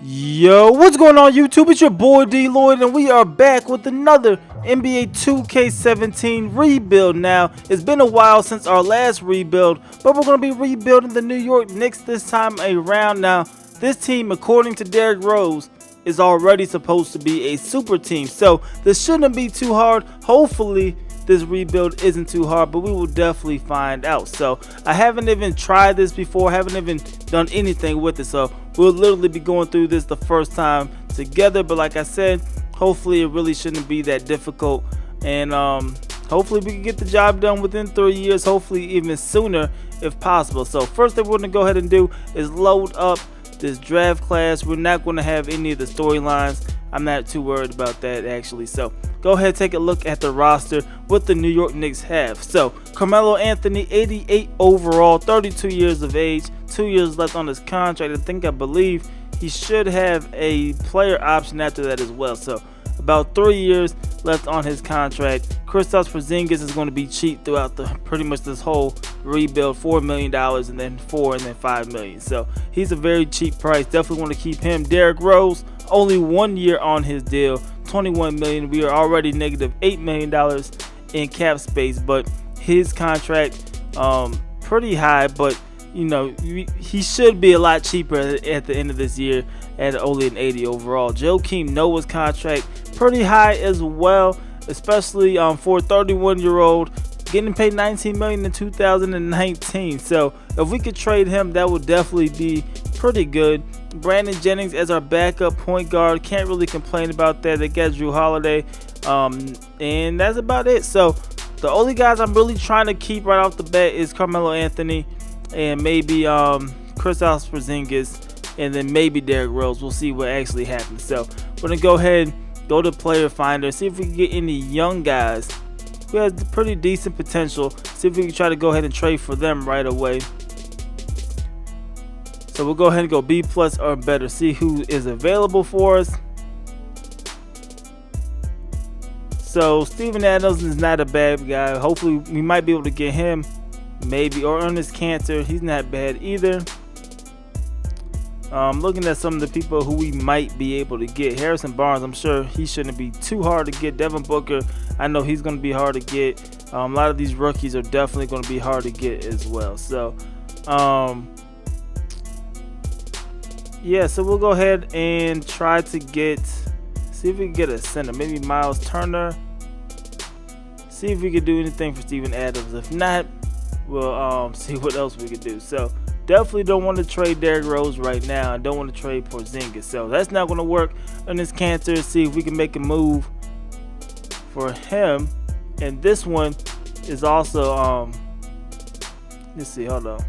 Yo, what's going on YouTube? It's your boy DLloyd and we are back with another NBA 2K17 rebuild. Now, it's been a while since our last rebuild, but we're going to be rebuilding the New York Knicks this time around. Now, this team, according to Derrick Rose, is already supposed to be a super team, so this shouldn't be too hard. Hopefully, this rebuild isn't too hard, but we will definitely find out. So I haven't even tried this before, haven't even done anything with it, so we'll literally be going through this the first time together. But like I said, hopefully it really shouldn't be that difficult, and hopefully we can get the job done within 3 years, hopefully even sooner if possible. So first thing we're going to go ahead and do is load up this draft class. We're not going to have any of the storylines. I'm not too worried about that actually. So go ahead, take a look at the roster, what the New York Knicks have. So Carmelo Anthony, 88 overall, 32 years of age, 2 years left on his contract. I believe he should have a player option after that as well. So about 3 years left on his contract. Kristaps Porzingis is going to be cheap throughout pretty much this whole rebuild, $4 million and then $4 and then $5 million. So he's a very cheap price. Definitely want to keep him. Derrick Rose, only 1 year on his deal, $21 million. We are already negative $8 million in cap space, but his contract pretty high, but you know, he should be a lot cheaper at the end of this year at only an 80 overall. Joakim Noah's contract pretty high as well, especially for a 31-year-old, getting paid $19 million in 2019. So if we could trade him, that would definitely be pretty good. Brandon Jennings as our backup point guard, can't really complain about that. They got Drew Holiday, and that's about it. So the only guys I'm really trying to keep right off the bat is Carmelo Anthony and maybe Kristaps Porzingis, and then maybe Derrick Rose. We'll see what actually happens. So we're gonna go ahead, go to Player Finder, see if we can get any young guys who has pretty decent potential. See if we can try to go ahead and trade for them right away. So we'll go ahead and go B+ or better, see who is available for us. So Steven Adams is not a bad guy. Hopefully we might be able to get him, maybe, or Ernest Cantor. He's not bad either. Looking at some of the people who we might be able to get. Harrison Barnes, I'm sure he shouldn't be too hard to get. Devin Booker, I know he's going to be hard to get. A lot of these rookies are definitely going to be hard to get as well. So yeah, so we'll go ahead and try to see if we can get a center, maybe Miles Turner. See if we can do anything for Steven Adams. If not, we'll see what else we can do. So definitely don't want to trade Derrick Rose right now. I don't want to trade Porzingis. So that's not going to work. On this Cantor, see if we can make a move for him. And this one is also let's see, hold on.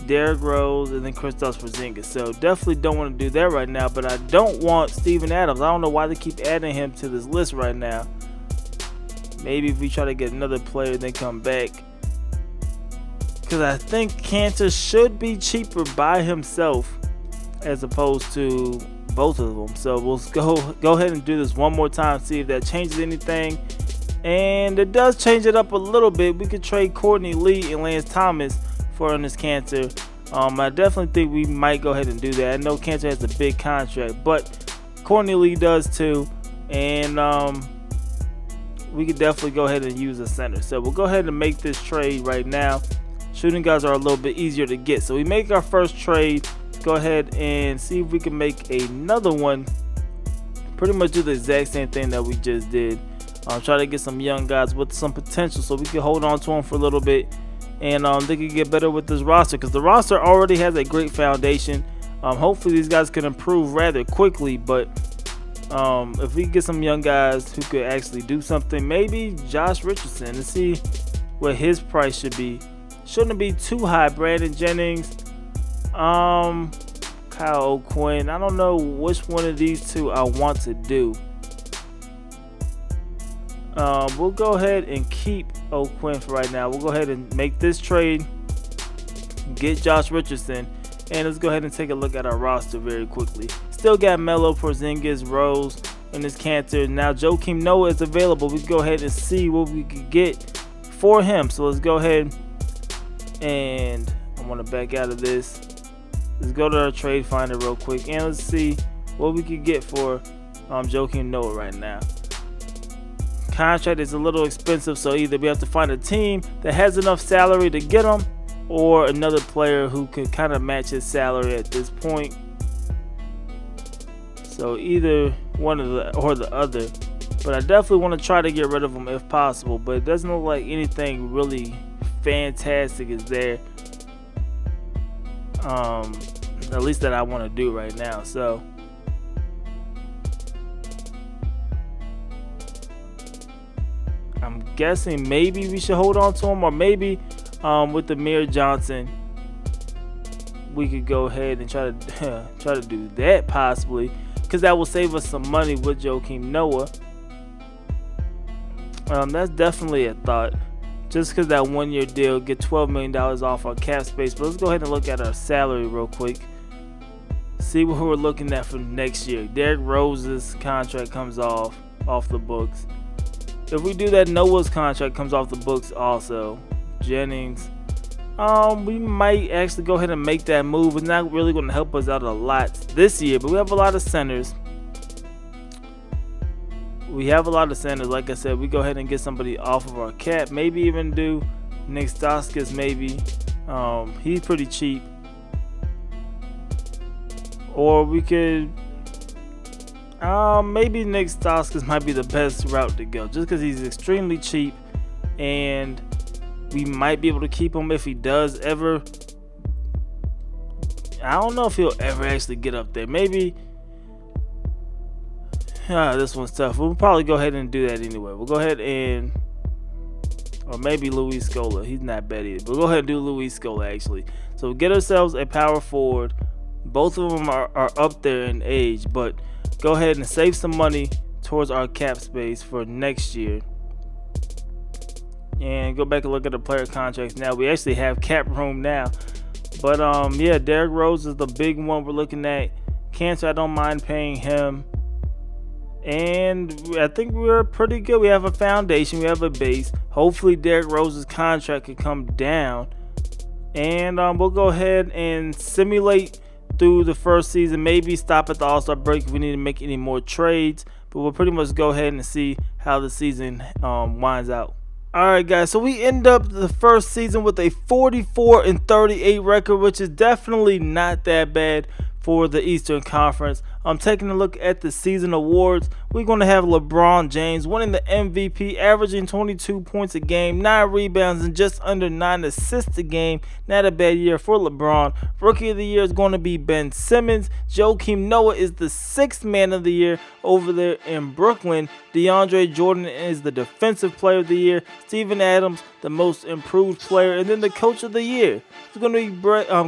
Derrick Rose and then Kristaps Porzingis. So definitely don't want to do that right now. But I don't want Steven Adams. I don't know why they keep adding him to this list right now. Maybe if we try to get another player then come back, because I think Cantor should be cheaper by himself as opposed to both of them. So we'll go ahead and do this one more time, see if that changes anything. And it does change it up a little bit. We could trade Courtney Lee and Lance Thomas for Ernest Cantor. I definitely think we might go ahead and do that. I know Cantor has a big contract, but Courtney Lee does too. And we could definitely go ahead and use a center. So we'll go ahead and make this trade right now. Shooting guards are a little bit easier to get. So we make our first trade. Go ahead and see if we can make another one. Pretty much do the exact same thing that we just did. Try to get some young guys with some potential so we can hold on to them for a little bit. And they can get better with this roster, because the roster already has a great foundation. Hopefully these guys can improve rather quickly, but if we get some young guys who could actually do something, maybe Josh Richardson, and see what his price should be. Shouldn't be too high. Brandon Jennings, Kyle O'Quinn. I don't know which one of these two I want to do. We'll go ahead and keep O'Quinn for right now. We'll go ahead and make this trade, get Josh Richardson, and let's go ahead and take a look at our roster very quickly. Still got Melo, Porzingis, Rose, and this Cantor. Now Joakim Noah is available. We can go ahead and see what we could get for him. So let's go ahead and I want to back out of this. Let's go to our trade finder real quick and let's see what we could get for Joakim Noah right now. Contract is a little expensive, so either we have to find a team that has enough salary to get him, or another player who could kind of match his salary at this point. So either one of the or the other, but I definitely want to try to get rid of him if possible. But it doesn't look like anything really fantastic is there, at least that I want to do right now. So I'm guessing maybe we should hold on to him, or maybe with Amir Johnson we could go ahead and try to do that possibly, because that will save us some money with Joakim Noah. That's definitely a thought, just because that 1-year deal, get $12 million off our cap space. But let's go ahead and look at our salary real quick, see what we're looking at for next year. Derrick Rose's contract comes off the books. If we do that, Noah's contract comes off the books also. Jennings, we might actually go ahead and make that move. It's not really going to help us out a lot this year, but we have a lot of centers. Like I said, we go ahead and get somebody off of our cap. Maybe even do Nick Stauskas. Maybe he's pretty cheap. Or we could maybe Nick Stauskas might be the best route to go, just because he's extremely cheap, and we might be able to keep him if he does ever. I don't know if he'll ever actually get up there. Maybe. This one's tough. We'll probably go ahead and do that anyway. We'll go ahead and, or maybe Luis Scola. He's not bad either. We'll go ahead and do Luis Scola actually. So we'll get ourselves a power forward. Both of them are up there in age, but go ahead and save some money towards our cap space for next year. And go back and look at the player contracts now. We actually have cap room now. But yeah, Derrick Rose is the big one we're looking at. Cancer, I don't mind paying him. And I think we're pretty good. We have a foundation, we have a base. Hopefully Derrick Rose's contract could come down. And we'll go ahead and simulate through the first season. Maybe stop at the All-Star break if we need to make any more trades. But we'll pretty much go ahead and see how the season winds out. Alright guys, so we end up the first season with a 44-38 record, which is definitely not that bad for the Eastern Conference. I'm taking a look at the season awards. We're going to have LeBron James winning the MVP, averaging 22 points a game, 9 rebounds, and just under 9 assists a game. Not a bad year for LeBron. Rookie of the Year is going to be Ben Simmons. Joakim Noah is the 6th man of the year over there in Brooklyn. DeAndre Jordan is the Defensive Player of the Year. Steven Adams, the Most Improved Player. And then the Coach of the Year is going to be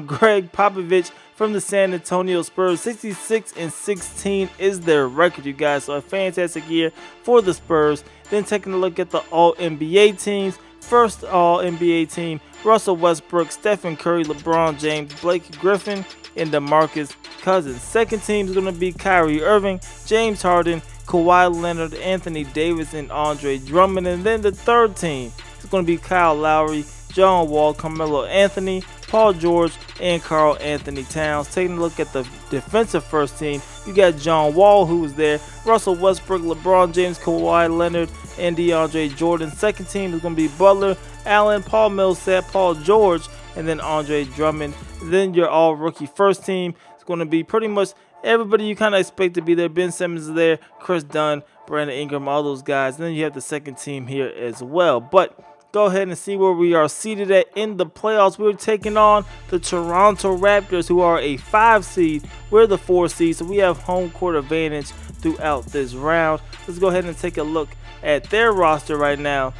Greg Popovich from the San Antonio Spurs. 66-16 is their record, you guys. So a fantastic year for the Spurs. Then taking a look at the All-NBA teams. First All-NBA team, Russell Westbrook, Stephen Curry, LeBron James, Blake Griffin, and DeMarcus Cousins. Second team is going to be Kyrie Irving, James Harden, Kawhi Leonard, Anthony Davis, and Andre Drummond. And then the third team is going to be Kyle Lowry, John Wall, Carmelo Anthony, Paul George, and Karl Anthony Towns. Taking a look at the defensive first team, you got John Wall, who was there, Russell Westbrook, LeBron James, Kawhi Leonard, and DeAndre Jordan. Second team is going to be Butler, Allen, Paul Millsap, Paul George, and then Andre Drummond. Then your all-rookie first team is going to be pretty much everybody you kind of expect to be there. Ben Simmons is there, Chris Dunn, Brandon Ingram, all those guys. And then you have the second team here as well. But go ahead and see where we are seated at in the playoffs. We're taking on the Toronto Raptors, who are a 5 seed. We're the 4 seed, so we have home court advantage throughout this round. Let's go ahead and take a look at their roster right now.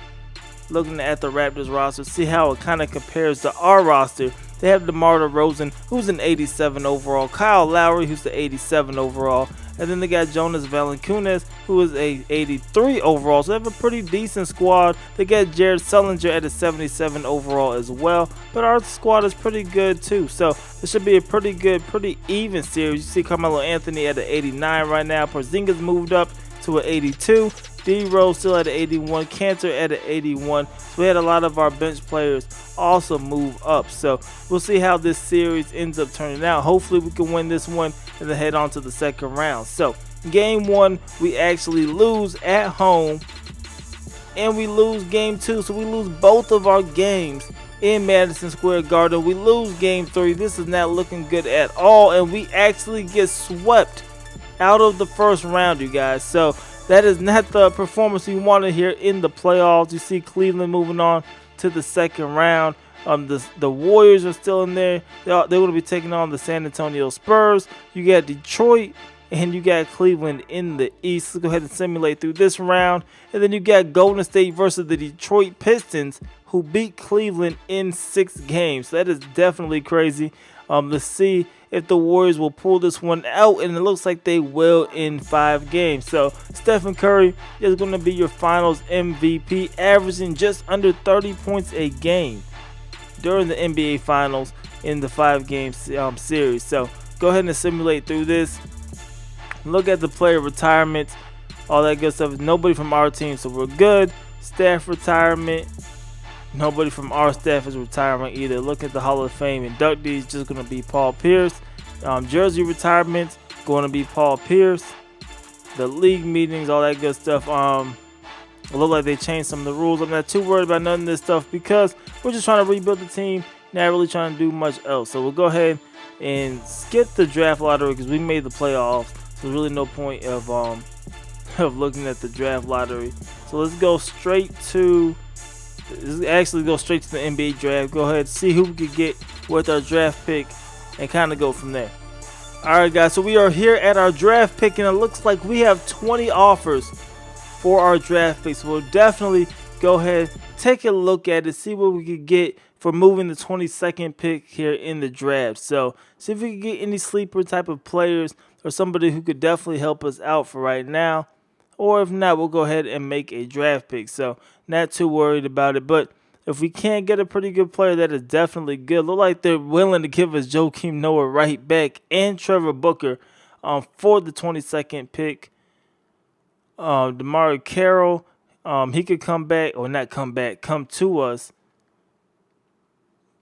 Looking at the Raptors roster, see how it kind of compares to our roster. They have DeMar DeRozan, who's an 87 overall, Kyle Lowry, who's the 87 overall, and then they got Jonas Valanciunas, who is a 83 overall. So they have a pretty decent squad. They got Jared Sullinger at a 77 overall as well, but our squad is pretty good too. So this should be a pretty good, pretty even series. You see Carmelo Anthony at an 89 right now. Porzingis moved up to an 82. D-Rose still at an 81, Cantor at an 81. So we had a lot of our bench players also move up. So we'll see how this series ends up turning out. Hopefully we can win this one and then head on to the second round. So game 1, we actually lose at home, and we lose game 2. So we lose both of our games in Madison Square Garden. We lose game 3. This is not looking good at all, and we actually get swept out of the first round, you guys. So that is not the performance we wanted here in the playoffs. You see Cleveland moving on to the second round. The Warriors are still in there. They're going to be taking on the San Antonio Spurs. You got Detroit and you got Cleveland in the East. Let's go ahead and simulate through this round. And then you got Golden State versus the Detroit Pistons, who beat Cleveland in 6 games. So that is definitely crazy. Let's see if the Warriors will pull this one out, and it looks like they will in 5 games. So Stephen Curry is going to be your finals MVP, averaging just under 30 points a game during the NBA Finals in the 5-game series. So go ahead and simulate through this. Look at the player retirements, all that good stuff. Nobody from our team, so we're good. Staff retirement. Nobody from our staff is retiring either. Look at the Hall of Fame inductees, just going to be Paul Pierce. Jersey retirements, going to be Paul Pierce. The league meetings, all that good stuff. It look like they changed some of the rules. I'm not too worried about none of this stuff because we're just trying to rebuild the team, not really trying to do much else. So we'll go ahead and skip the draft lottery because we made the playoffs. So there's really no point of looking at the draft lottery. So let's go straight to the NBA draft. Go ahead, see who we could get with our draft pick and kind of go from there. Alright guys, so we are here at our draft pick, and it looks like we have 20 offers for our draft pick. So we'll definitely go ahead, take a look at it, see what we could get for moving the 22nd pick here in the draft. So see if we can get any sleeper type of players or somebody who could definitely help us out for right now. Or if not, we'll go ahead and make a draft pick. So not too worried about it. But if we can't get a pretty good player, that is definitely good. Look like they're willing to give us Joakim Noah right back and Trevor Booker for the 22nd pick. DeMar Carroll, he could come back, or not come back, come to us.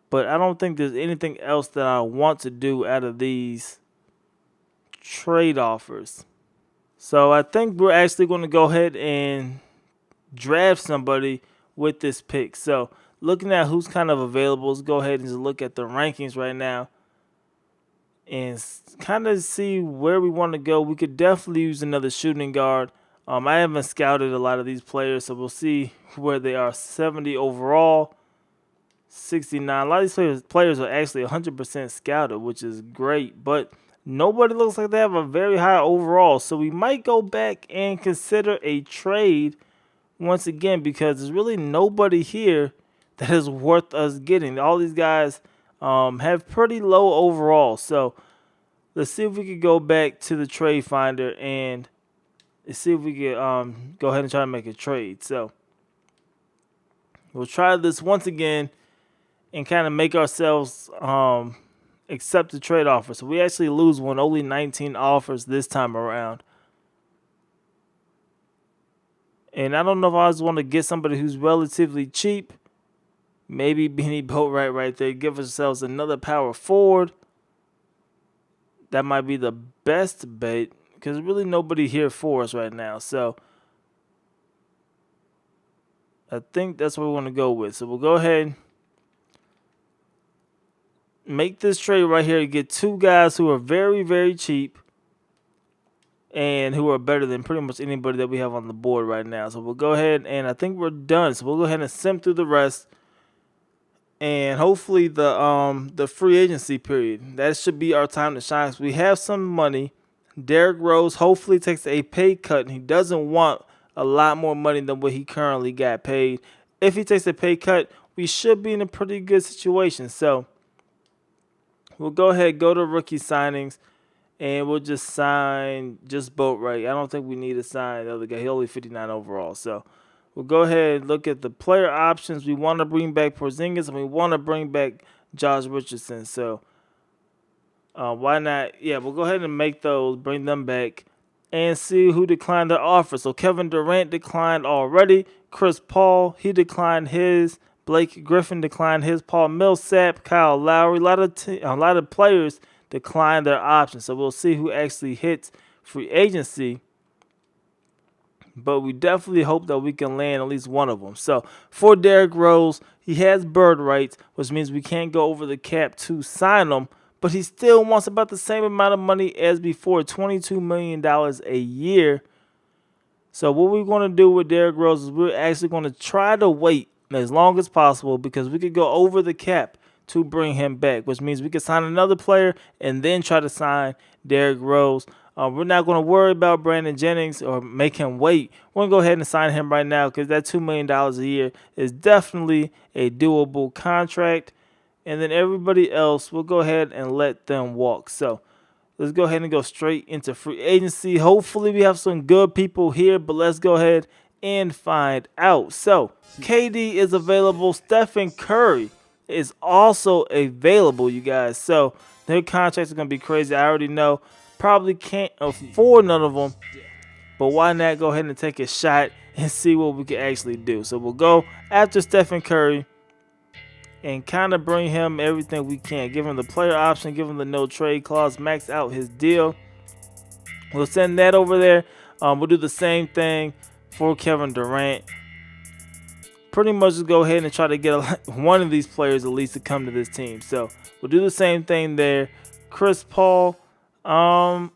But I don't think there's anything else that I want to do out of these trade offers. So I think we're actually going to go ahead and draft somebody with this pick. So looking at who's kind of available, let's go ahead and just look at the rankings right now and kind of see where we want to go. We could definitely use another shooting guard. I haven't scouted a lot of these players, so we'll see where they are. 70 overall, 69. A lot of these players are actually 100% scouted, which is great, but nobody looks like they have a very high overall. So we might go back and consider a trade once again, because there's really nobody here that is worth us getting. All these guys have pretty low overall. So let's see if we could go back to the trade finder and see if we could go ahead and try to make a trade. So we'll try this once again and kind of make ourselves accept the trade offer. So we actually lose one, only 19 offers this time around. And I don't know if I just want to get somebody who's relatively cheap. Maybe Benny Boatwright right there. Give ourselves another power forward. That might be the best bet, because there's really nobody here for us right now. So I think that's what we want to go with. So we'll go ahead, make this trade right here to get 2 guys who are very, very cheap and who are better than pretty much anybody that we have on the board right now. So we'll go ahead, and I think we're done. So we'll go ahead and sim through the rest, and hopefully the free agency period, that should be our time to shine. So we have some money. Derrick Rose hopefully takes a pay cut, and he doesn't want a lot more money than what he currently got paid. If he takes a pay cut, we should be in a pretty good situation. So we'll go ahead, go to rookie signings, and we'll just sign just Boatwright. I don't think we need to sign the other guy. He's only 59 overall. So we'll go ahead and look at the player options. We want to bring back Porzingis, and we want to bring back Josh Richardson. So why not? Yeah, we'll go ahead and make those, bring them back. and see who declined their offer. So Kevin Durant declined already. Chris Paul, he declined his. Blake Griffin declined his. Paul Millsap, Kyle Lowry, a lot of players declined their options. So we'll see who actually hits free agency. But we definitely hope that we can land at least one of them. So for Derrick Rose, he has bird rights, which means we can't go over the cap to sign him. But he still wants about the same amount of money as before, $22 million a year. So what we're going to do with Derrick Rose is we're actually going to try to wait as long as possible, because we could go over the cap to bring him back, which means we could sign another player and then try to sign Derrick Rose. We're not going to worry about Brandon Jennings or make him wait. We're going to go ahead and sign him right now, because that $2 million a year is definitely a doable contract. And then everybody else, we'll go ahead and let them walk. So let's go ahead and go straight into free agency. Hopefully we have some good people here, but let's go ahead and find out. So KD is available. Stephen Curry is also available, you guys. So their contracts are going to be crazy. I already know. Probably can't afford none of them, but why not go ahead and take a shot and see what we can actually do. So we'll go after Stephen Curry and kind of bring him everything we can. Give him the player option, give him the no trade clause, max out his deal. We'll send that over there. We'll do the same thing for Kevin Durant. Pretty much just go ahead and try to get one of these players at least to come to this team. So we'll do the same thing there. Chris Paul, I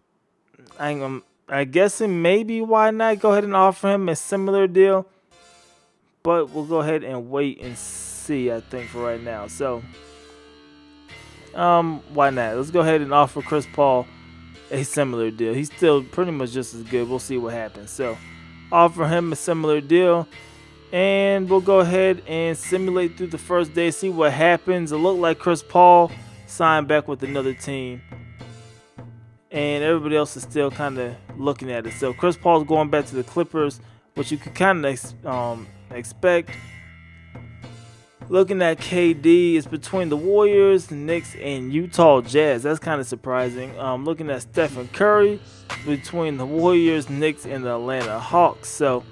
guess maybe why not go ahead and offer him a similar deal. But we'll go ahead and wait and see, I think, for right now. So why not? Let's go ahead and offer Chris Paul a similar deal. He's still pretty much just as good. We'll see what happens. So offer him a similar deal, and we'll go ahead and simulate through the first day, see what happens. It looked like Chris Paul signed back with another team, and everybody else is still kind of looking at it. So Chris Paul's going back to the Clippers, which you could kind of expect. Looking at KD, it's between the Warriors, the Knicks, and Utah Jazz. That's kind of surprising. Looking at Stephen Curry, between the Warriors, Knicks, and the Atlanta Hawks. So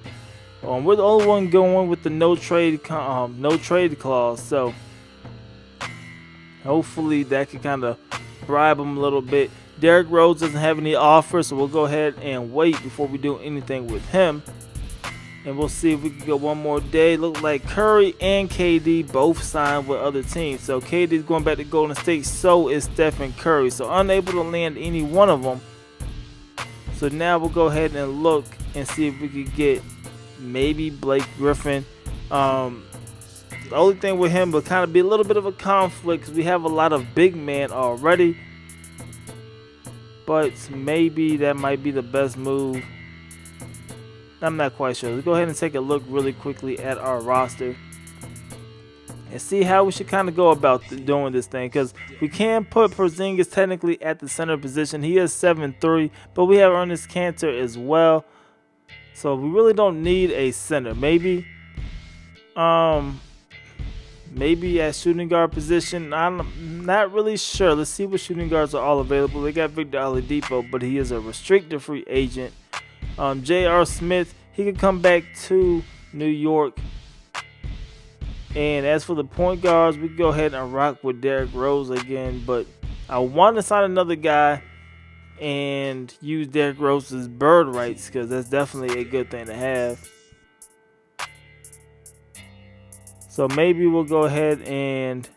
we're the only one going with the no trade clause. So hopefully that can kind of bribe them a little bit. Derrick Rose doesn't have any offers, so we'll go ahead and wait before we do anything with him. And we'll see if we can go one more day. Look like Curry and KD both signed with other teams. So KD is going back to Golden State. So is Stephen Curry. So unable to land any one of them. So now we'll go ahead and look and see if we could get maybe Blake Griffin. The only thing with him will kind of be a little bit of a conflict, because we have a lot of big men already. But maybe that might be the best move. I'm not quite sure. Let's go ahead and take a look really quickly at our roster and see how we should kind of go about doing this thing, because we can put Porzingis technically at the center position. He is 7'3", but we have Ernest Cantor as well. So we really don't need a center. Maybe at shooting guard position. I'm not really sure. Let's see what shooting guards are all available. They got Victor Oladipo, but he is a restricted free agent. J.R. Smith, he could come back to New York. And as for the point guards, we can go ahead and rock with Derrick Rose again. But I want to sign another guy and use Derrick Rose's bird rights, because that's definitely a good thing to have. So maybe we'll go ahead and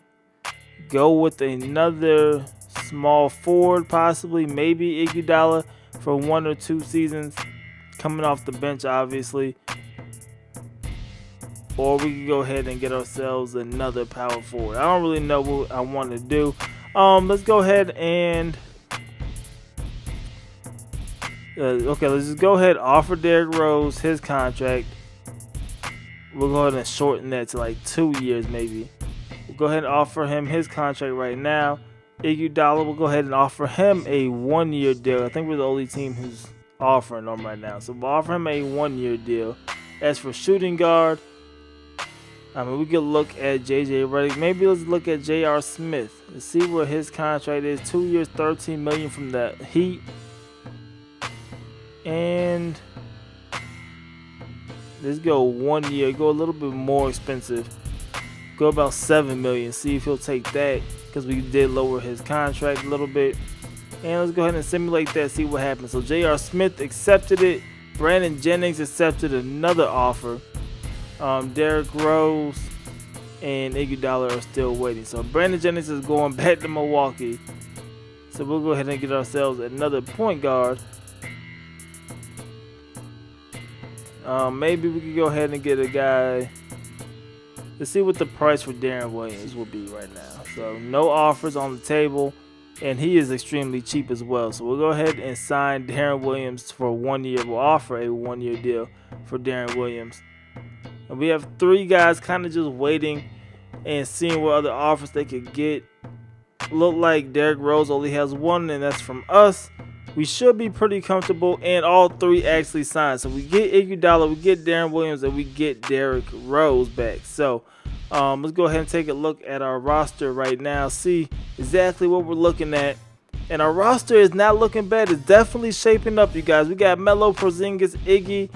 go with another small forward, possibly. Maybe Iguodala for 1 or 2 seasons. Coming off the bench, obviously. Or we can go ahead and get ourselves another power forward. I don't really know what I want to do. Let's go ahead and okay, let's just go ahead and offer Derrick Rose his contract. We'll go ahead and shorten that to like 2 years maybe. We'll go ahead and offer him his contract right now. Iguodala, we'll go ahead and offer him a 1-year deal. I think we're the only team who's offering them right now. So we'll offer him a 1-year deal. As for shooting guard, I mean, we could look at J.J. Redick. Maybe let's look at J.R. Smith. Let's see where his contract is. 2 years, $13 million from the Heat. And let's go 1 year. Go a little bit more expensive. Go about 7 million. See if he'll take that, because we did lower his contract a little bit. And let's go ahead and simulate that, see what happens. So J.R. Smith accepted it. Brandon Jennings accepted another offer. Derrick Rose and Iguodala are still waiting. So Brandon Jennings is going back to Milwaukee. So we'll go ahead and get ourselves another point guard. Maybe we could go ahead and get a guy. Let's see what the price for Darren Williams will be right now. So no offers on the table, and he is extremely cheap as well. So we'll go ahead and sign Darren Williams for 1 year. We'll offer a 1 year deal for Darren Williams. And we have 3 guys kind of just waiting and seeing what other offers they could get. Look like Derrick Rose only has 1, and that's from us. We should be pretty comfortable, and all 3 actually signed. So we get Iguodala, we get Darren Williams, and we get Derrick Rose back. So let's go ahead and take a look at our roster right now, see exactly what we're looking at. And our roster is not looking bad. It's definitely shaping up, you guys. We got Melo, Porzingis, Iggy,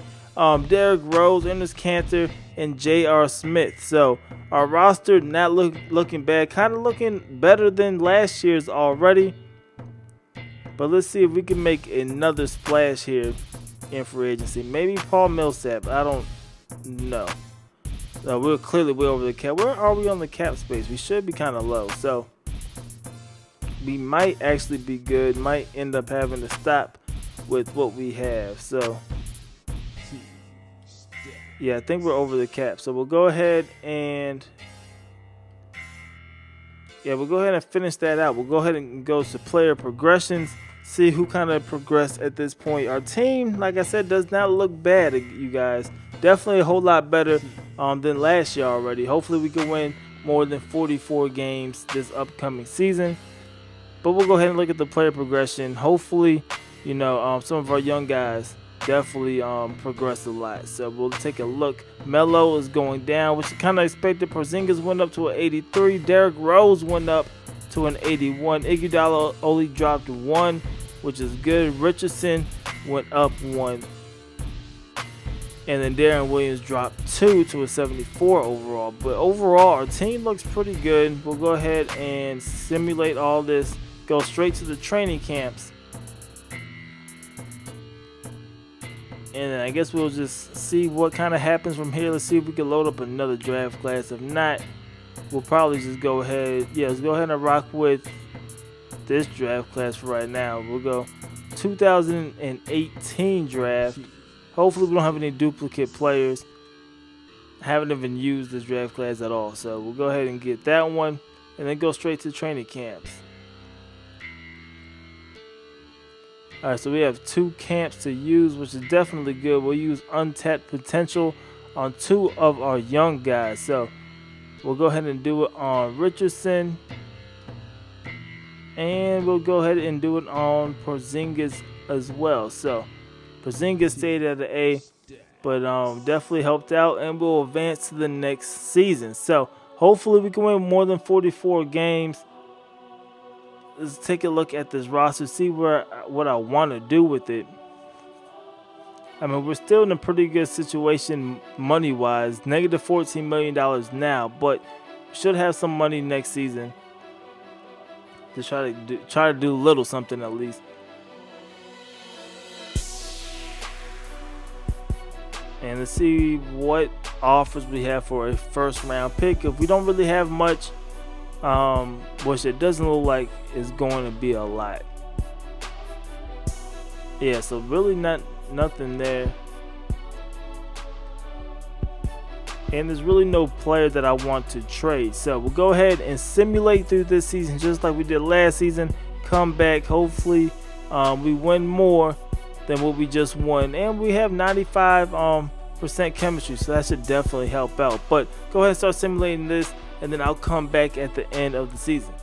Derrick Rose, Enes Kanter, and J.R. Smith. So our roster not looking bad, kind of looking better than last year's already. But let's see if we can make another splash here in free agency. Maybe Paul Millsap. I don't know. No, we're clearly way over the cap. Where are we on the cap space? We should be kind of low. So we might actually be good. Might end up having to stop with what we have. So yeah, I think we're over the cap. So we'll go ahead and finish that out. We'll go ahead and go to player progressions. See who kind of progressed at this point. Our team, like I said, does not look bad, you guys. Definitely a whole lot better than last year already. Hopefully we can win more than 44 games this upcoming season. But we'll go ahead and look at the player progression. Hopefully, you know, some of our young guys definitely progressed a lot. So we'll take a look. Melo is going down, which is kind of expected. Porzingis went up to an 83. Derrick Rose went up to an 81. Iguodala only dropped 1, which is good. Richardson went up 1. And then Darren Williams dropped 2 to a 74 overall. But overall, our team looks pretty good. We'll go ahead and simulate all this. Go straight to the training camps. And then I guess we'll just see what kind of happens from here. Let's see if we can load up another draft class. If not, we'll probably just go ahead. Yeah, let's go ahead and rock with this draft class for right now. We'll go 2018 draft. Hopefully we don't have any duplicate players. I haven't even used this draft class at all. So we'll go ahead and get that one and then go straight to training camps. Alright, so we have 2 camps to use, which is definitely good. We'll use untapped potential on 2 of our young guys. So we'll go ahead and do it on Richardson. And we'll go ahead and do it on Porzingis as well. So Porzingis stayed at the A, but definitely helped out, and we'll advance to the next season. So hopefully we can win more than 44 games. Let's take a look at this roster, see what I want to do with it. I mean, we're still in a pretty good situation money-wise, negative $14 million now, but we should have some money next season to try to do a little something at least. And let's see what offers we have for a first-round pick. If we don't really have much, which it doesn't look like is going to be a lot. Yeah, so really nothing there. And there's really no player that I want to trade. So we'll go ahead and simulate through this season just like we did last season. Come back. Hopefully we win more than what we just won. And we have 95% chemistry, so that should definitely help out. But go ahead and start simulating this, and then I'll come back at the end of the season.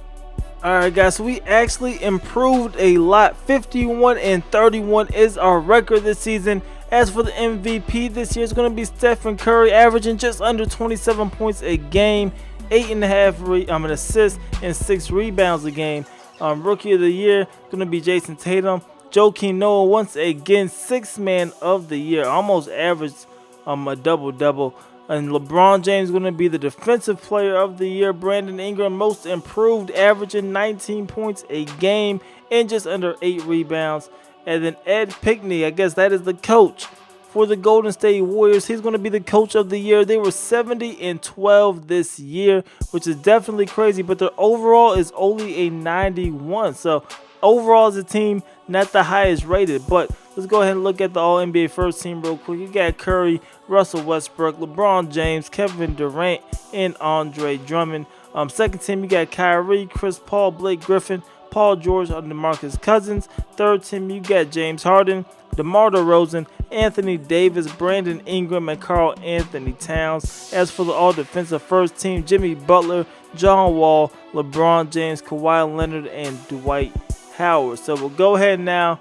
Alright guys, so we actually improved a lot. 51-31 is our record this season. As for the MVP this year, it's going to be Stephen Curry, averaging just under 27 points a game, 8.5 assists, and 6 rebounds a game. Rookie of the year going to be Jason Tatum Joakim Noah once again 6th man of the year, almost averaged a double-double. And LeBron James going to be the defensive player of the year. Brandon Ingram most improved, averaging 19 points a game and just under 8 rebounds. And then Ed Pinckney, I guess that is the coach for the Golden State Warriors. He's going to be the coach of the year. They were 70-12 this year, which is definitely crazy, but their overall is only a 91. So overall as a team, not the highest rated. But let's go ahead and look at the All-NBA first team real quick. You got Curry, Russell Westbrook, LeBron James, Kevin Durant, and Andre Drummond. Second team, you got Kyrie, Chris Paul, Blake Griffin, Paul George, and DeMarcus Cousins. Third team, you got James Harden, DeMar DeRozan, Anthony Davis, Brandon Ingram, and Karl Anthony Towns. As for the all-defensive first team, Jimmy Butler, John Wall, LeBron James, Kawhi Leonard, and Dwight Howard. So we'll go ahead now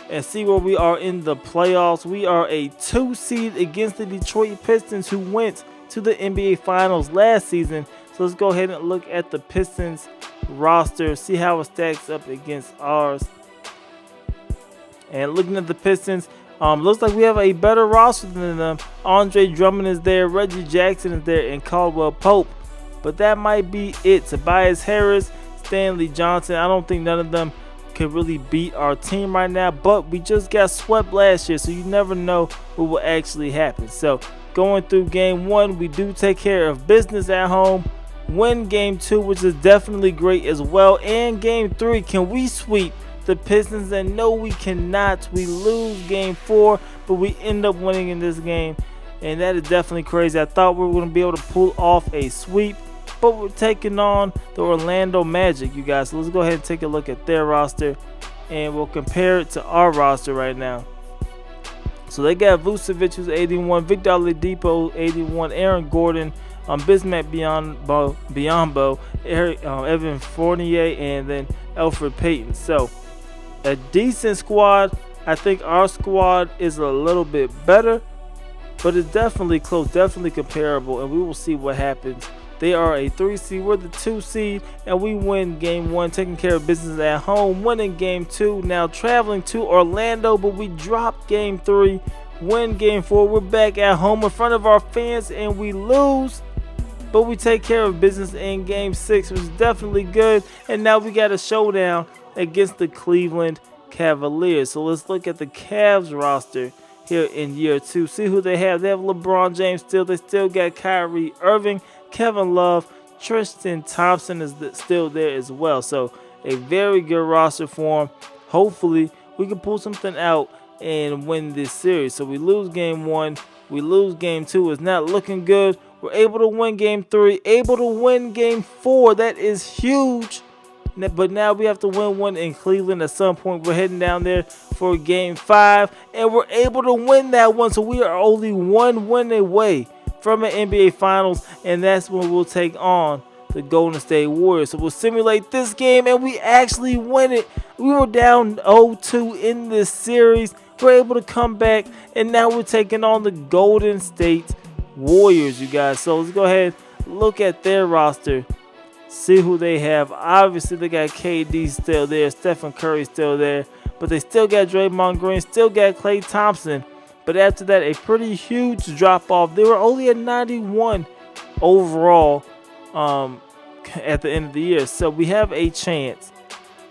and see where we are in the playoffs. We are a 2 seed against the Detroit Pistons, who went to the NBA Finals last season. So let's go ahead and look at the Pistons roster, see how it stacks up against ours. And looking at the Pistons, looks like we have a better roster than them. Andre Drummond is there, Reggie Jackson is there, and Caldwell Pope. But that might be it. Tobias Harris, Stanley Johnson, I don't think none of them could really beat our team right now. But we just got swept last year, so you never know what will actually happen. So going through game 1, we do take care of business at home. Win game 2, which is definitely great as well. And game 3, can we sweep the Pistons? And no, we cannot. We lose game 4, but we end up winning in this game, and that is definitely crazy. I thought we were going to be able to pull off a sweep, but we're taking on the Orlando Magic, you guys. So let's go ahead and take a look at their roster, and we'll compare it to our roster right now. So they got Vucevic, who's 81, Victor Oladipo, 81, Aaron Gordon, Bismack Biyombo, Evan Fournier, and then Elfrid Payton. So a decent squad. I think our squad is a little bit better, but it's definitely close, definitely comparable, and we will see what happens. They are a 3 seed, we're the 2 seed, and we win game 1, taking care of business at home, winning game 2, now traveling to Orlando, but we drop game 3, win game 4, we're back at home in front of our fans, and we lose, but we take care of business in game 6, which is definitely good. And now we got a showdown against the Cleveland Cavaliers. So let's look at the Cavs roster here in year 2. See who they have. They have LeBron James still. They still got Kyrie Irving, Kevin Love, Tristan Thompson is still there as well. So a very good roster for them. Hopefully we can pull something out and win this series. So we lose game 1. We lose game 2. It's not looking good. We're able to win game 3, able to win game 4. That is huge. But now we have to win one in Cleveland at some point. We're heading down there for game 5, and we're able to win that one. So we are only 1 win away from an NBA Finals, and that's when we'll take on the Golden State Warriors. So we'll simulate this game, and we actually win it. We were down 0-2 in this series. We're able to come back, and now we're taking on the Golden State Warriors, you guys. So let's go ahead, look at their roster, see who they have. Obviously they got KD still there, Stephen Curry still there, but they still got Draymond Green, still got Klay Thompson. But after that, a pretty huge drop off. They were only at 91 overall at the end of the year. So we have a chance.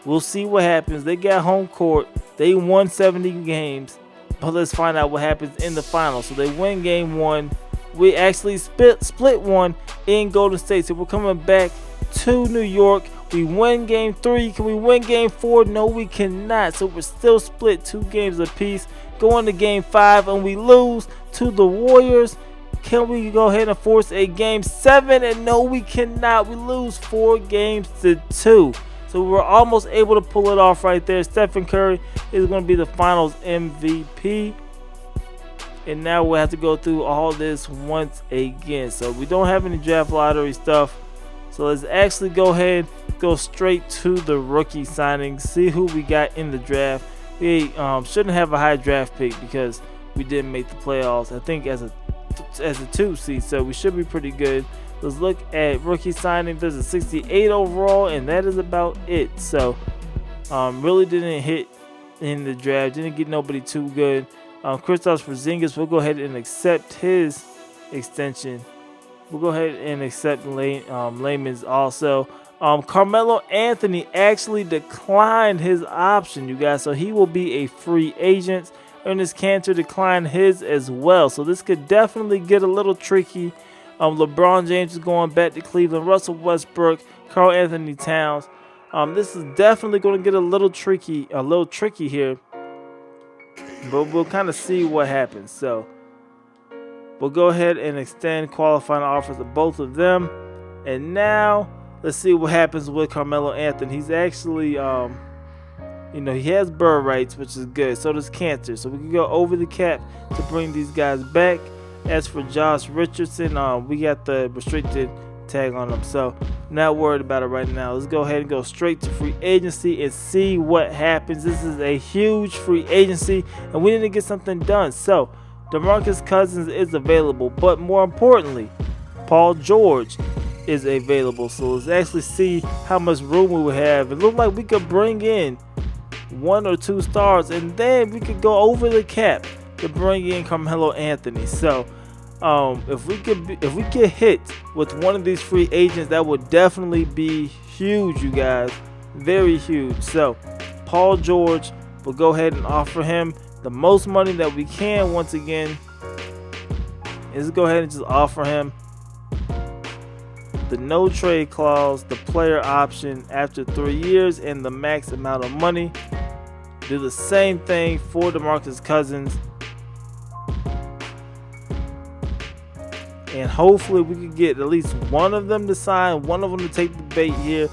We'll see what happens. They got home court. They won 70 games. But let's find out what happens in the finals. So they win game 1. We actually split one in Golden State. So we're coming back to New York. We win game 3. Can we win game 4? No, we cannot. So we're still split 2 games apiece. Going to game 5 and we lose to the Warriors. Can we go ahead and force a game 7? And no, we cannot. We lose 4 games to 2. So we're almost able to pull it off right there. Stephen Curry is going to be the finals MVP. And now we'll have to go through all this once again. So we don't have any draft lottery stuff. So let's actually go ahead, go straight to the rookie signings. See who we got in the draft. We shouldn't have a high draft pick because we didn't make the playoffs, I think, as a 2 seed. So we should be pretty good. Let's look at rookie signing. There's a 68 overall, and that is about it. So really didn't hit in the draft. Didn't get nobody too good. Kristaps Porzingis, we'll go ahead and accept his extension. We'll go ahead and accept Layman's also. Carmelo Anthony actually declined his option, you guys, so he will be a free agent. Ernest Cantor declined his as well, so this could definitely get a little tricky. LeBron James is going back to Cleveland. Russell Westbrook, Karl Anthony Towns. This is definitely going to get a little tricky here, but we'll kind of see what happens. So we'll go ahead and extend qualifying offers to both of them, and now let's see what happens with Carmelo Anthony. He's actually, he has bird rights, which is good. So does Cantor. So we can go over the cap to bring these guys back. As for Josh Richardson, we got the restricted tag on him, so not worried about it right now. Let's go ahead and go straight to free agency and see what happens. This is a huge free agency, and we need to get something done. So DeMarcus Cousins is available, but more importantly, Paul George is available. So let's actually see how much room we would have. It looked like we could bring in 1 or 2 stars, and then we could go over the cap to bring in Carmelo Anthony. So if we get hit with one of these free agents, that would definitely be huge, you guys, very huge. So Paul George, we'll go ahead and offer him the most money that we can. Once again, is go ahead and just offer him the no trade clause, the player option after 3 years, and the max amount of money. Do the same thing for DeMarcus Cousins, and hopefully we can get at least one of them to sign, one of them to take the bait here.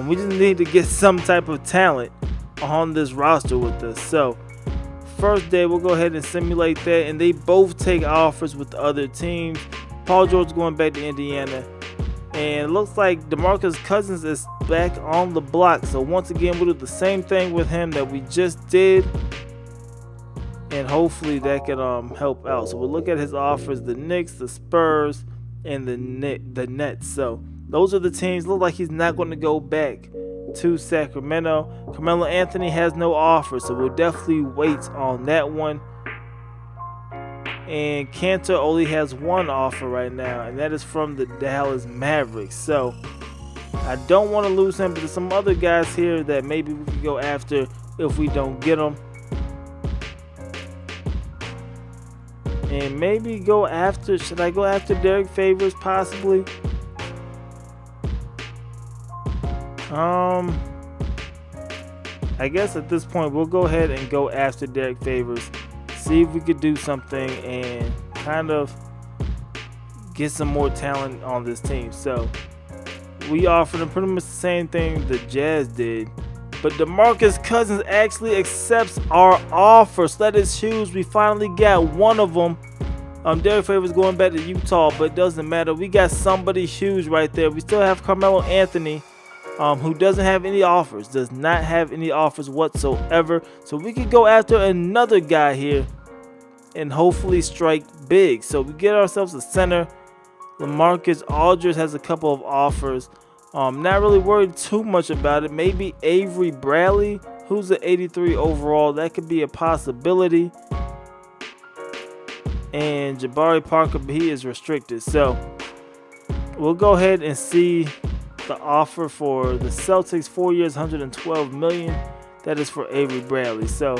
We just need to get some type of talent on this roster with us. So first day, we'll go ahead and simulate that, and they both take offers with the other teams. Paul George going back to Indiana, and it looks like DeMarcus Cousins is back on the block. So once again, we'll do the same thing with him that we just did, and hopefully that can help out. So we'll look at his offers: the Knicks, the Spurs, and the Nets. So those are the teams. Look like he's not going to go back to Sacramento. Carmelo Anthony has no offer, so we'll definitely wait on that one. And Cantor only has one offer right now, and that is from the Dallas Mavericks. So I don't want to lose him, but there's some other guys here that maybe we can go after if we don't get them. And maybe go after, should I go after Derek Favors possibly? I guess at this point we'll go ahead and go after Derek Favors. See if we could do something and kind of get some more talent on this team. So we offered them pretty much the same thing the Jazz did, but DeMarcus Cousins actually accepts our offer, so that is huge. We finally got one of them. Derek Favors going back to Utah, but it doesn't matter. We got somebody huge right there. We still have Carmelo Anthony, who doesn't have any offers, does not have any offers whatsoever. So we could go after another guy here and hopefully strike big. So we get ourselves a center. LaMarcus Aldridge has a couple of offers. Not really worried too much about it. Maybe Avery Bradley, who's an 83 overall. That could be a possibility. And Jabari Parker, but he is restricted. So we'll go ahead and see the offer for the Celtics. 4 years, $112 million. That is for Avery Bradley. So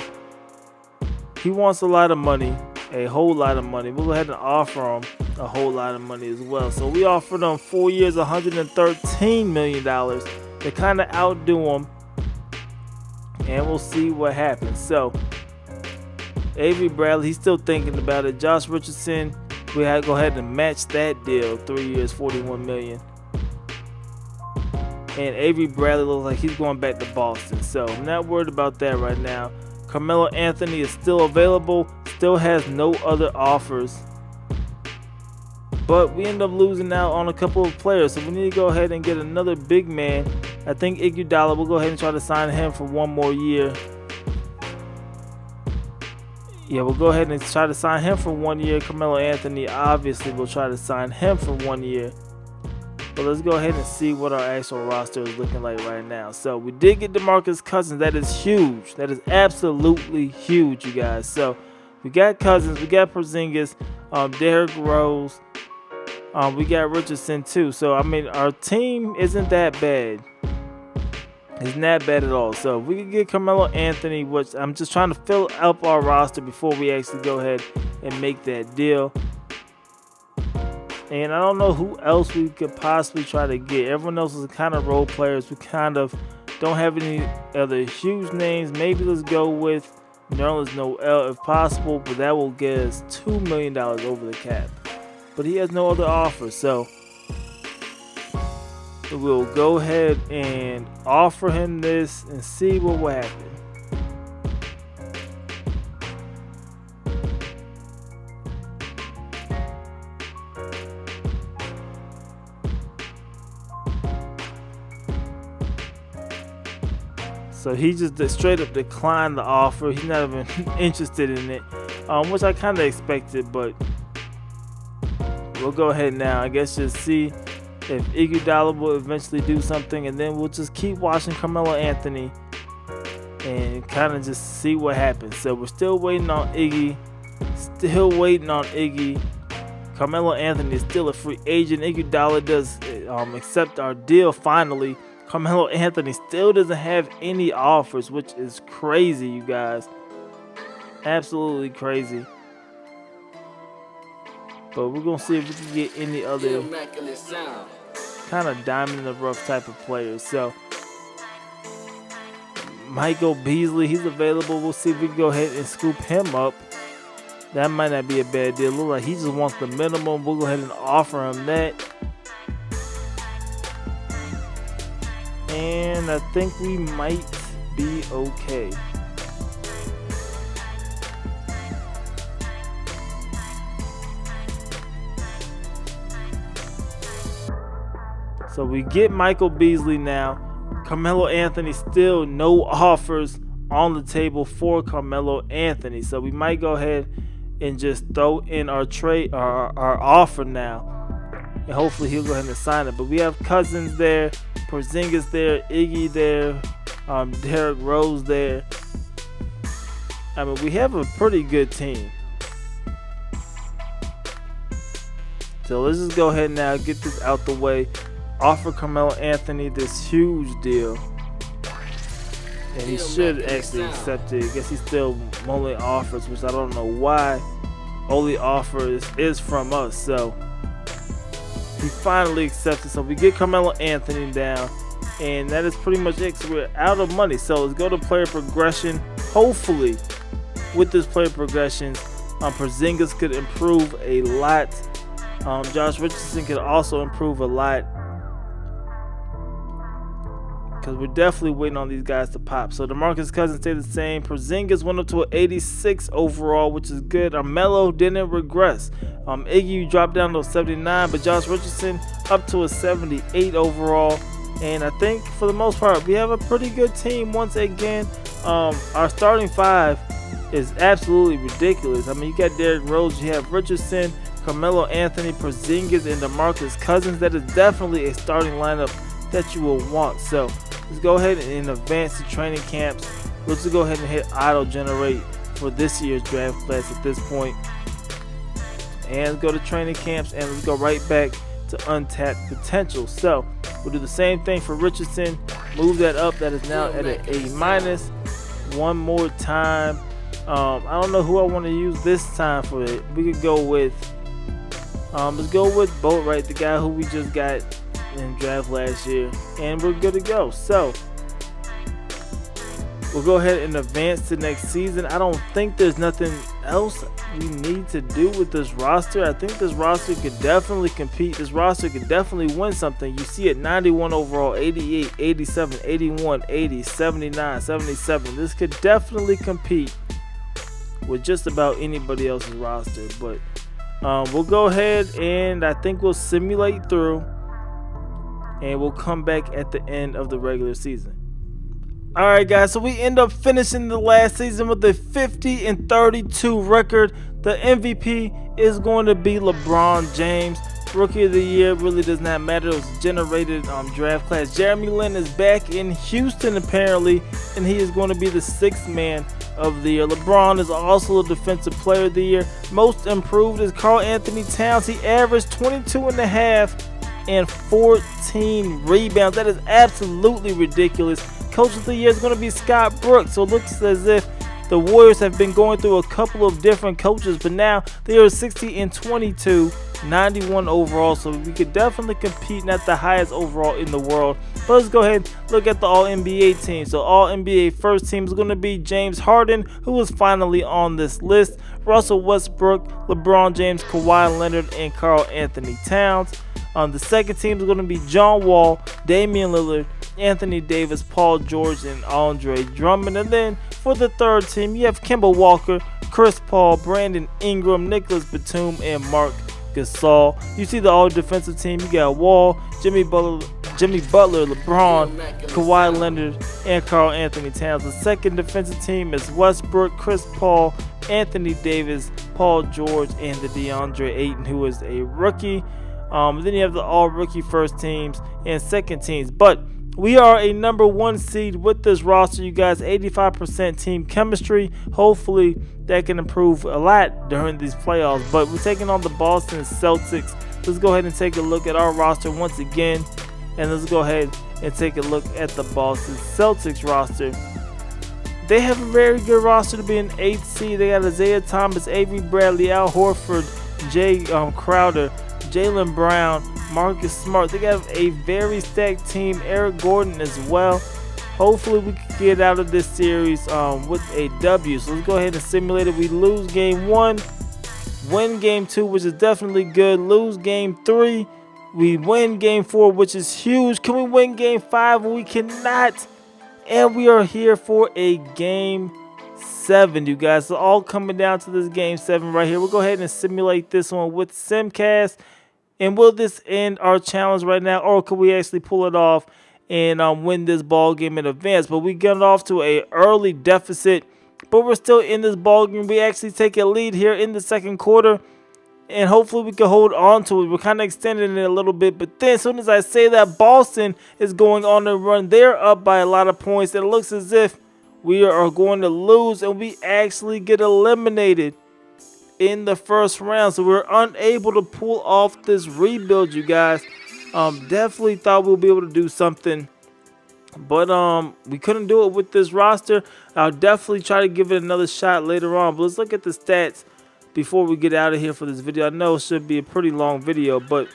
he wants a lot of money, a whole lot of money. We'll go ahead and offer him a whole lot of money as well. So we offered him 4 years, $113 million to kind of outdo him, and we'll see what happens. So Avery Bradley, he's still thinking about it. Josh Richardson, we had to go ahead and match that deal. 3 years, $41 million. And Avery Bradley looks like he's going back to Boston. So I'm not worried about that right now. Carmelo Anthony is still available. Still has no other offers. But we end up losing out on a couple of players. So we need to go ahead and get another big man. I think Iguodala, we'll go ahead and try to sign him for 1 more year. Yeah, we'll go ahead and try to sign him for 1 year. Carmelo Anthony, obviously, we'll try to sign him for 1 year. But let's go ahead and see what our actual roster is looking like right now. So we did get DeMarcus Cousins. That is huge. That is absolutely huge, you guys. So we got Cousins, we got Porzingis, Derrick Rose, we got Richardson too. So I mean, our team isn't that bad. It's not bad at all. So if we can get Carmelo Anthony, which I'm just trying to fill up our roster before we actually go ahead and make that deal. And I don't know who else we could possibly try to get. Everyone else is kind of role players. We kind of don't have any other huge names. Maybe let's go with Nerlens Noel if possible, but that will get us $2 million over the cap. But he has no other offers, so we'll go ahead and offer him this and see what will happen. So he just straight up declined the offer. He's not even interested in it, which I kind of expected, but we'll go ahead now. I guess just see if Iguodala will eventually do something, and then we'll just keep watching Carmelo Anthony and kind of just see what happens. So we're still waiting on Iggy. Carmelo Anthony is still a free agent. Iguodala does accept our deal finally. Carmelo Anthony still doesn't have any offers, which is crazy, you guys. Absolutely crazy. But we're going to see if we can get any other kind of diamond in the rough type of players. So, Michael Beasley, he's available. We'll see if we can go ahead and scoop him up. That might not be a bad deal. Look like he just wants the minimum. We'll go ahead and offer him that. And I think we might be okay. So we get Michael Beasley now. Carmelo Anthony, still no offers on the table for Carmelo Anthony. So we might go ahead and just throw in our trade, our offer now. And hopefully he'll go ahead and sign it. But we have Cousins there, Porzingis there, Iggy there, Derrick Rose there. I mean, we have a pretty good team. So let's just go ahead now, get this out the way. Offer Carmelo Anthony this huge deal. And he should actually accept it. I guess he still only offers, which I don't know why. Only offer is from us. So he finally accepted. So we get Carmelo Anthony down. And that is pretty much it. So we're out of money. So let's go to player progression. Hopefully, with this player progression, Porzingis could improve a lot. Josh Richardson could also improve a lot. Because we're definitely waiting on these guys to pop. So DeMarcus Cousins stayed the same. Porzingis went up to an 86 overall, which is good. Melo didn't regress. Iggy dropped down to a 79, but Josh Richardson up to a 78 overall. And I think for the most part, we have a pretty good team once again. Our starting five is absolutely ridiculous. I mean, you got Derrick Rose, you have Richardson, Carmelo Anthony, Porzingis, and DeMarcus Cousins. That is definitely a starting lineup that you will want. So let's go ahead and advance to training camps. Let's just go ahead and hit auto generate for this year's draft class at this point. And let's go to training camps and let's go right back to untapped potential. So we'll do the same thing for Richardson. Move that up. That is now at an A-. One more time. I don't know who I want to use this time for it. We could go with let's go with Boatwright, the guy who we just got in draft last year, and we're good to go. So we'll go ahead and advance to next season. I don't think there's nothing else we need to do with this roster. I think this roster could definitely compete. This roster could definitely win something. You see it, 91 overall, 88, 87, 81, 80, 79, 77. This could definitely compete with just about anybody else's roster. But we'll go ahead and I think we'll simulate through, and we'll come back at the end of the regular season. Alright guys, so we end up finishing the last season with a 50-32 record. The MVP is going to be LeBron James. Rookie of the Year really does not matter. It was generated draft class. Jeremy Lin is back in Houston apparently, and he is going to be the 6th man of the year. LeBron is also a Defensive Player of the Year. Most improved is Karl Anthony Towns. He averaged 22.5 and 14 rebounds. That is absolutely ridiculous. Coach of the Year is going to be Scott Brooks. So it looks as if the Warriors have been going through a couple of different coaches, but now they are 60 and 22, 91 overall. So we could definitely compete, not the highest overall in the world. But let's go ahead and look at the All-NBA team. So All-NBA first team is going to be James Harden, who is finally on this list. Russell Westbrook, LeBron James, Kawhi Leonard, and Karl Anthony Towns. The second team is going to be John Wall, Damian Lillard, Anthony Davis, Paul George, and Andre Drummond. And then for the third team, you have Kemba Walker, Chris Paul, Brandon Ingram, Nicholas Batum, and Marc Gasol. You see the all-defensive team. You got Wall, Jimmy Butler, LeBron, Kawhi Leonard, and Karl Anthony Towns. The second defensive team is Westbrook, Chris Paul, Anthony Davis, Paul George, and the DeAndre Ayton, who is a rookie. Then you have the all-rookie first teams and second teams. But we are a number 1 seed with this roster, you guys. 85% team chemistry. Hopefully that can improve a lot during these playoffs. But we're taking on the Boston Celtics. Let's go ahead and take a look at our roster once again. And let's go ahead and take a look at the Boston Celtics roster. They have a very good roster to be an 8th seed. They got Isaiah Thomas, Avery Bradley, Al Horford, Jay Crowder, Jaylen Brown, Marcus Smart. They got a very stacked team. Eric Gordon as well. Hopefully we can get out of this series with a W. So let's go ahead and simulate it. We lose game 1, win game 2, which is definitely good. Lose game 3. We win game 4, which is huge. Can we win game 5? We cannot. And we are here for a game 7, you guys. So all coming down to this game 7 right here. We'll go ahead and simulate this one with Simcast. And will this end our challenge right now, or could we actually pull it off and win this ball game in advance? But we get off to a early deficit, but we're still in this ball game. We actually take a lead here in the second quarter, and hopefully we can hold on to it. We're kind of extending it a little bit, but then as soon as I say that, Boston is going on a run. They're up by a lot of points. It looks as if we are going to lose, and we actually get eliminated in the first round. So we're unable to pull off this rebuild, you guys. Definitely thought we'll be able to do something, but we couldn't do it with this roster. I'll definitely try to give it another shot later on. But let's look at the stats before we get out of here for this video. I know it should be a pretty long video, but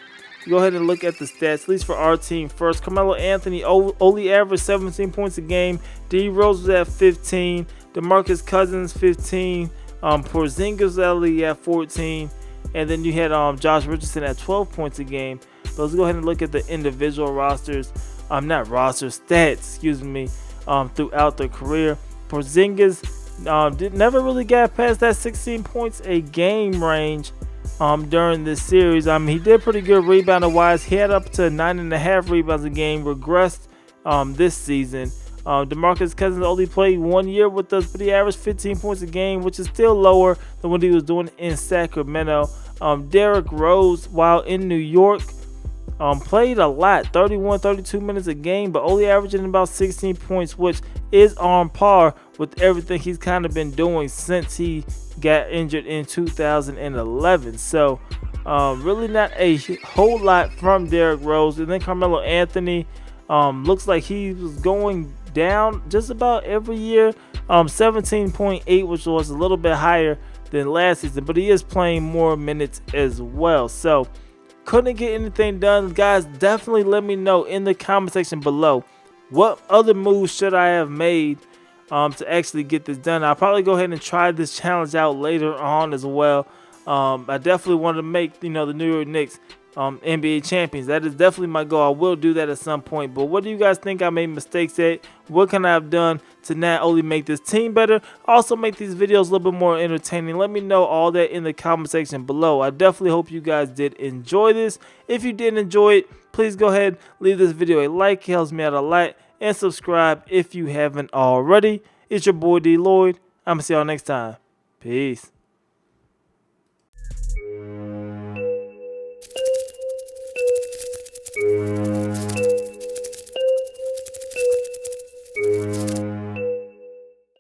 go ahead and look at the stats, at least for our team first. Carmelo Anthony only averaged 17 points a game. D Rose was at 15. DeMarcus Cousins 15. Porzingis only at 14, and then you had Josh Richardson at 12 points a game. But let's go ahead and look at the individual rosters, stats, excuse me, throughout their career. Porzingis never really got past that 16 points a game range during this series. He did pretty good rebounding wise. He had up to 9.5 rebounds a game, regressed this season. DeMarcus Cousins only played 1 year with us, but he averaged 15 points a game, which is still lower than what he was doing in Sacramento. Derrick Rose, while in New York, played a lot, 31, 32 minutes a game, but only averaging about 16 points, which is on par with everything he's kind of been doing since he got injured in 2011. So really not a whole lot from Derrick Rose. And then Carmelo Anthony, looks like he was going down just about every year. 17.8, which was a little bit higher than last season, but he is playing more minutes as well. So couldn't get anything done, guys. Definitely let me know in the comment section below, what other moves should I have made to actually get this done. I'll probably go ahead and try this challenge out later on as well. I definitely want to make the New York Knicks NBA champions. That is definitely my goal. I will do that at some point. But what do you guys think I made mistakes at? What can I have done to not only make this team better, also make these videos a little bit more entertaining? Let me know all that in the comment section below. I definitely hope you guys did enjoy this. If you did enjoy it, please go ahead, leave this video a like. It helps me out a lot. And subscribe if you haven't already. It's your boy D Lloyd. I'm going to see y'all next time. Peace.